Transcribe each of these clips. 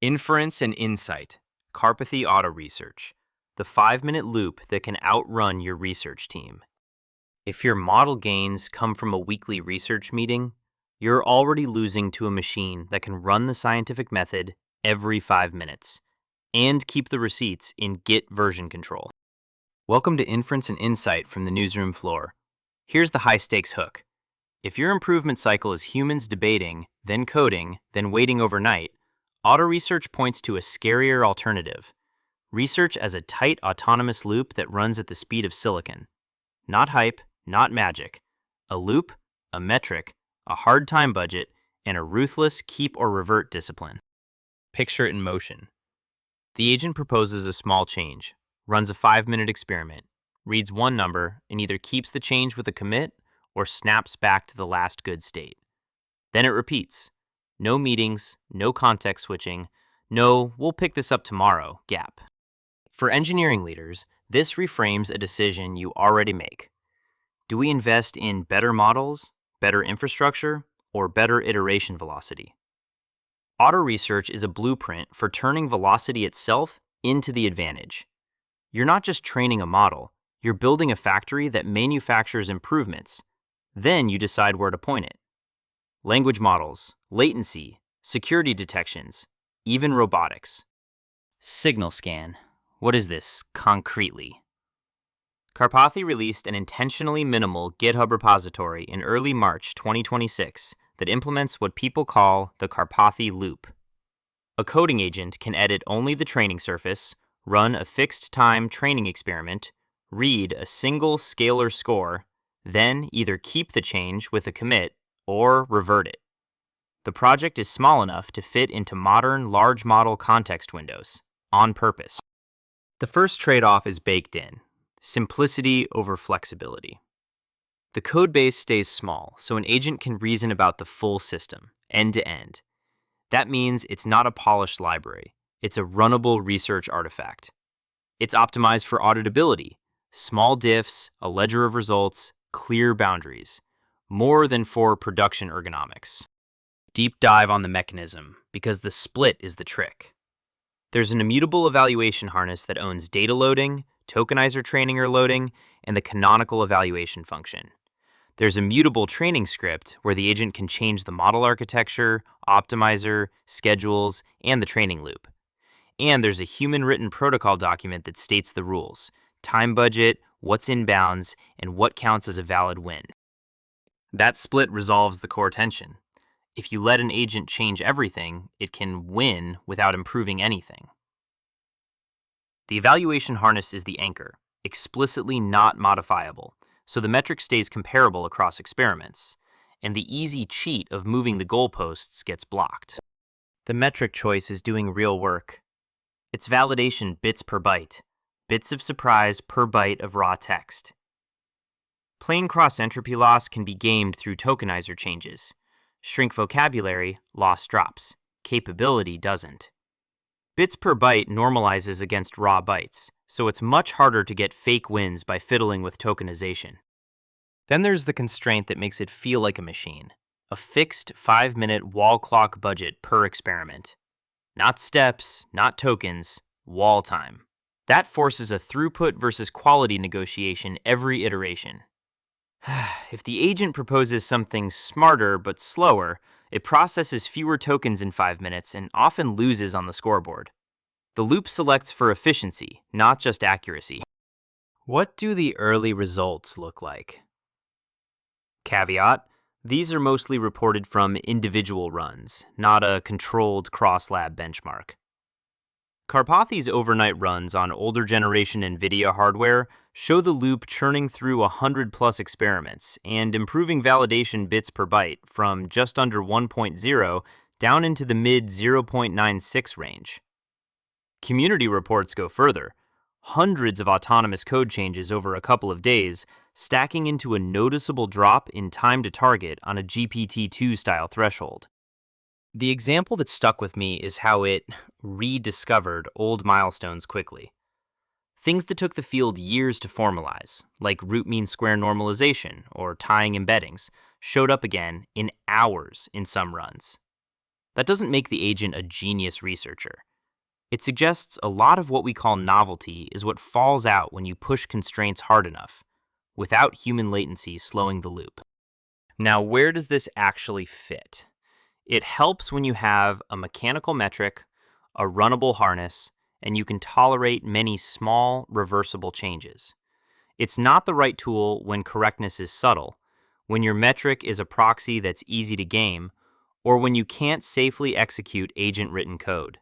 Inference and Insight, Karpathy Autoresearch, the 5-minute loop that can outrun your research team. If your model gains come from a weekly research meeting, you're already losing to a machine that can run the scientific method every 5 minutes and keep the receipts in Git version control. Welcome to Inference and Insight from the newsroom floor. Here's the high-stakes hook. If your improvement cycle is humans debating, then coding, then waiting overnight, Autoresearch points to a scarier alternative. Research as a tight autonomous loop that runs at the speed of silicon. Not hype, not magic. A loop, a metric, a hard time budget, and a ruthless keep or revert discipline. Picture it in motion. The agent proposes a small change, runs a 5-minute experiment, reads one number, and either keeps the change with a commit or snaps back to the last good state. Then it repeats. No meetings, no context switching, no "we'll pick this up tomorrow" gap. For engineering leaders, this reframes a decision you already make. Do we invest in better models, better infrastructure, or better iteration velocity? Autoresearch is a blueprint for turning velocity itself into the advantage. You're not just training a model, you're building a factory that manufactures improvements. Then you decide where to point it. Language models, latency, security detections, even robotics. Signal scan. What is this, concretely? Karpathy released an intentionally minimal GitHub repository in early March 2026 that implements what people call the Karpathy loop. A coding agent can edit only the training surface, run a fixed-time training experiment, read a single scalar score, then either keep the change with a commit or revert it. The project is small enough to fit into modern large model context windows, on purpose. The first trade-off is baked in: simplicity over flexibility. The code base stays small, so an agent can reason about the full system, end to end. That means it's not a polished library. It's a runnable research artifact. It's optimized for auditability, small diffs, a ledger of results, clear boundaries, more than for production ergonomics. Deep dive on the mechanism, because the split is the trick. There's an immutable evaluation harness that owns data loading, tokenizer training or loading, and the canonical evaluation function. There's a mutable training script where the agent can change the model architecture, optimizer, schedules, and the training loop. And there's a human-written protocol document that states the rules: time budget, what's in bounds, and what counts as a valid win. That split resolves the core tension. If you let an agent change everything, it can win without improving anything. The evaluation harness is the anchor, explicitly not modifiable, so the metric stays comparable across experiments, and the easy cheat of moving the goalposts gets blocked. The metric choice is doing real work. It's validation bits per byte, bits of surprise per byte of raw text. Plain cross-entropy loss can be gamed through tokenizer changes. Shrink vocabulary, loss drops. Capability doesn't. Bits per byte normalizes against raw bytes, so it's much harder to get fake wins by fiddling with tokenization. Then there's the constraint that makes it feel like a machine. A fixed 5-minute wall clock budget per experiment. Not steps, not tokens, wall time. That forces a throughput versus quality negotiation every iteration. If the agent proposes something smarter but slower, it processes fewer tokens in 5 minutes and often loses on the scoreboard. The loop selects for efficiency, not just accuracy. What do the early results look like? Caveat: these are mostly reported from individual runs, not a controlled cross-lab benchmark. Karpathy's overnight runs on older generation NVIDIA hardware show the loop churning through 100+ experiments and improving validation bits per byte from just under 1.0 down into the mid 0.96 range. Community reports go further. Hundreds of autonomous code changes over a couple of days, stacking into a noticeable drop in time to target on a GPT-2 style threshold. The example that stuck with me is how it rediscovered old milestones quickly. Things that took the field years to formalize, like root mean square normalization or tying embeddings, showed up again in hours in some runs. That doesn't make the agent a genius researcher. It suggests a lot of what we call novelty is what falls out when you push constraints hard enough, without human latency slowing the loop. Now, where does this actually fit? It helps when you have a mechanical metric, a runnable harness, and you can tolerate many small, reversible changes. It's not the right tool when correctness is subtle, when your metric is a proxy that's easy to game, or when you can't safely execute agent-written code.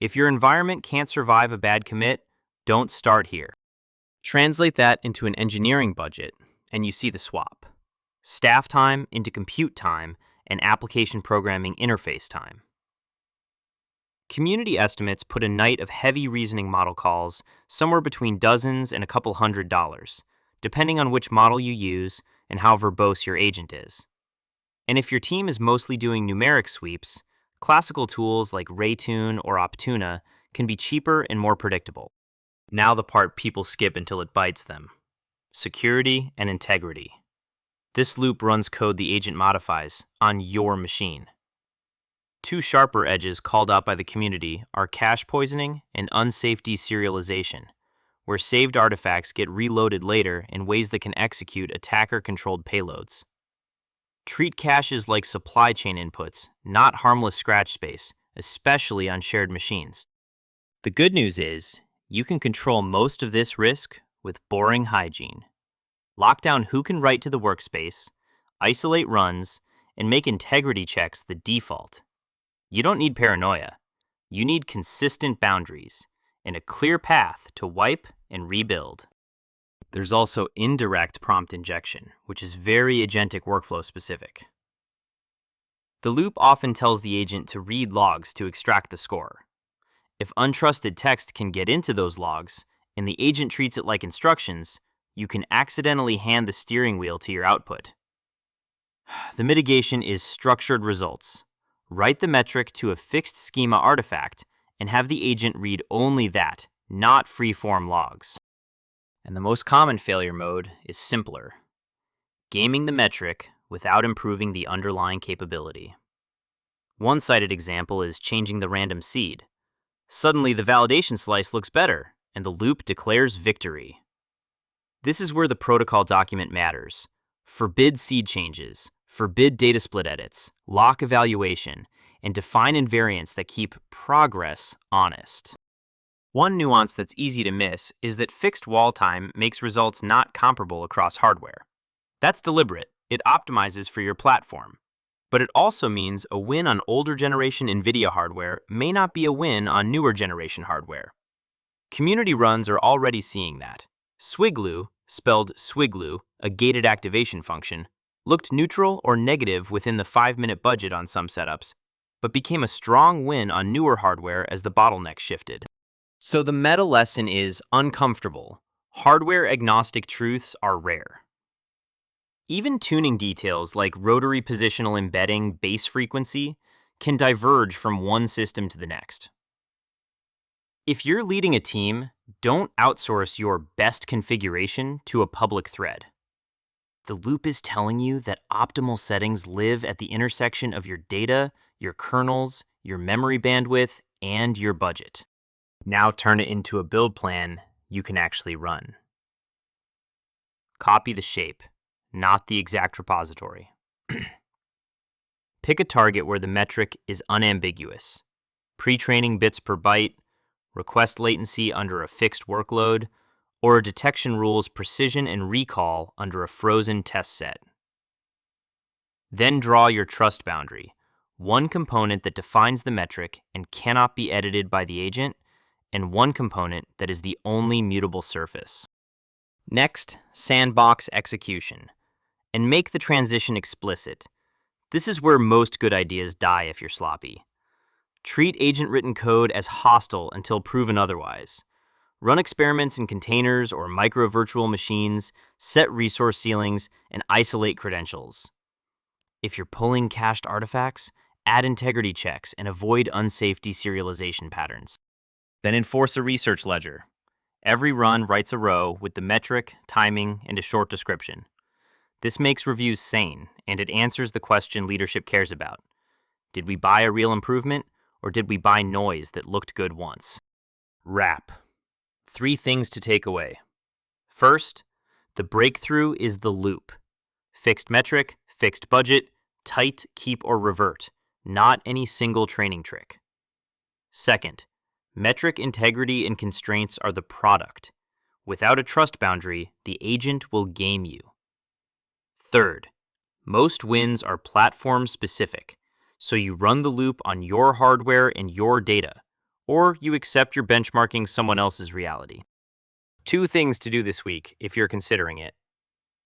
If your environment can't survive a bad commit, don't start here. Translate that into an engineering budget, and you see the swap. Staff time into compute time and application programming interface time. Community estimates put a night of heavy reasoning model calls somewhere between dozens and a couple $100s, depending on which model you use and how verbose your agent is. And if your team is mostly doing numeric sweeps, classical tools like Raytune or Optuna can be cheaper and more predictable. Now the part people skip until it bites them. Security and integrity. This loop runs code the agent modifies on your machine. Two sharper edges called out by the community are cache poisoning and unsafe deserialization, where saved artifacts get reloaded later in ways that can execute attacker-controlled payloads. Treat caches like supply chain inputs, not harmless scratch space, especially on shared machines. The good news is, you can control most of this risk with boring hygiene. Lock down who can write to the workspace, isolate runs, and make integrity checks the default. You don't need paranoia. You need consistent boundaries and a clear path to wipe and rebuild. There's also indirect prompt injection, which is very agentic workflow specific. The loop often tells the agent to read logs to extract the score. If untrusted text can get into those logs, and the agent treats it like instructions, you can accidentally hand the steering wheel to your output. The mitigation is structured results. Write the metric to a fixed schema artifact and have the agent read only that, not free-form logs. And the most common failure mode is simpler. Gaming the metric without improving the underlying capability. One cited example is changing the random seed. Suddenly the validation slice looks better, and the loop declares victory. This is where the protocol document matters. Forbid seed changes, forbid data split edits, lock evaluation, and define invariants that keep progress honest. One nuance that's easy to miss is that fixed wall time makes results not comparable across hardware. That's deliberate. It optimizes for your platform. But it also means a win on older generation NVIDIA hardware may not be a win on newer generation hardware. Community runs are already seeing that. Swiglu, spelled Swiglu, a gated activation function, looked neutral or negative within the 5-minute budget on some setups, but became a strong win on newer hardware as the bottleneck shifted. So the meta lesson is uncomfortable. Hardware agnostic truths are rare. Even tuning details like rotary positional embedding base frequency can diverge from one system to the next. If you're leading a team, don't outsource your best configuration to a public thread. The loop is telling you that optimal settings live at the intersection of your data, your kernels, your memory bandwidth, and your budget. Now turn it into a build plan you can actually run. Copy the shape, not the exact repository. Pick a target where the metric is unambiguous. Pre-training bits per byte, request latency under a fixed workload, or a detection rule's precision and recall under a frozen test set. Then draw your trust boundary, one component that defines the metric and cannot be edited by the agent, and one component that is the only mutable surface. Next, sandbox execution, and make the transition explicit. This is where most good ideas die if you're sloppy. Treat agent-written code as hostile until proven otherwise. Run experiments in containers or micro-virtual machines, set resource ceilings, and isolate credentials. If you're pulling cached artifacts, add integrity checks and avoid unsafe deserialization patterns. Then enforce a research ledger. Every run writes a row with the metric, timing, and a short description. This makes reviews sane, and it answers the question leadership cares about. Did we buy a real improvement, or did we buy noise that looked good once? Wrap. 3 things to take away. First, the breakthrough is the loop. Fixed metric, fixed budget, tight, keep, or revert, not any single training trick. Second, metric integrity and constraints are the product. Without a trust boundary, the agent will game you. Third, most wins are platform-specific, so you run the loop on your hardware and your data, or you accept you're benchmarking someone else's reality. 2 things to do this week if you're considering it.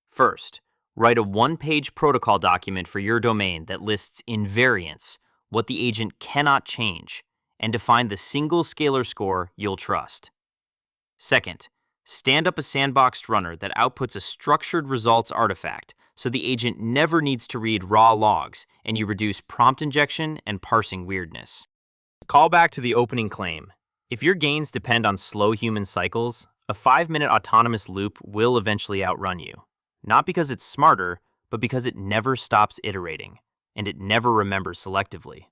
First, write a 1-page protocol document for your domain that lists invariants, what the agent cannot change, and define the single scalar score you'll trust. Second, stand up a sandboxed runner that outputs a structured results artifact so the agent never needs to read raw logs, and you reduce prompt injection and parsing weirdness. Call back to the opening claim. If your gains depend on slow human cycles, a 5-minute autonomous loop will eventually outrun you. Not because it's smarter, but because it never stops iterating, and it never remembers selectively.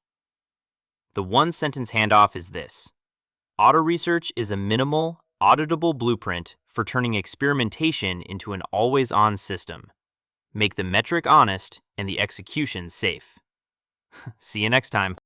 The 1-sentence handoff is this: Autoresearch is a minimal, auditable blueprint for turning experimentation into an always-on system. Make the metric honest and the execution safe. See you next time.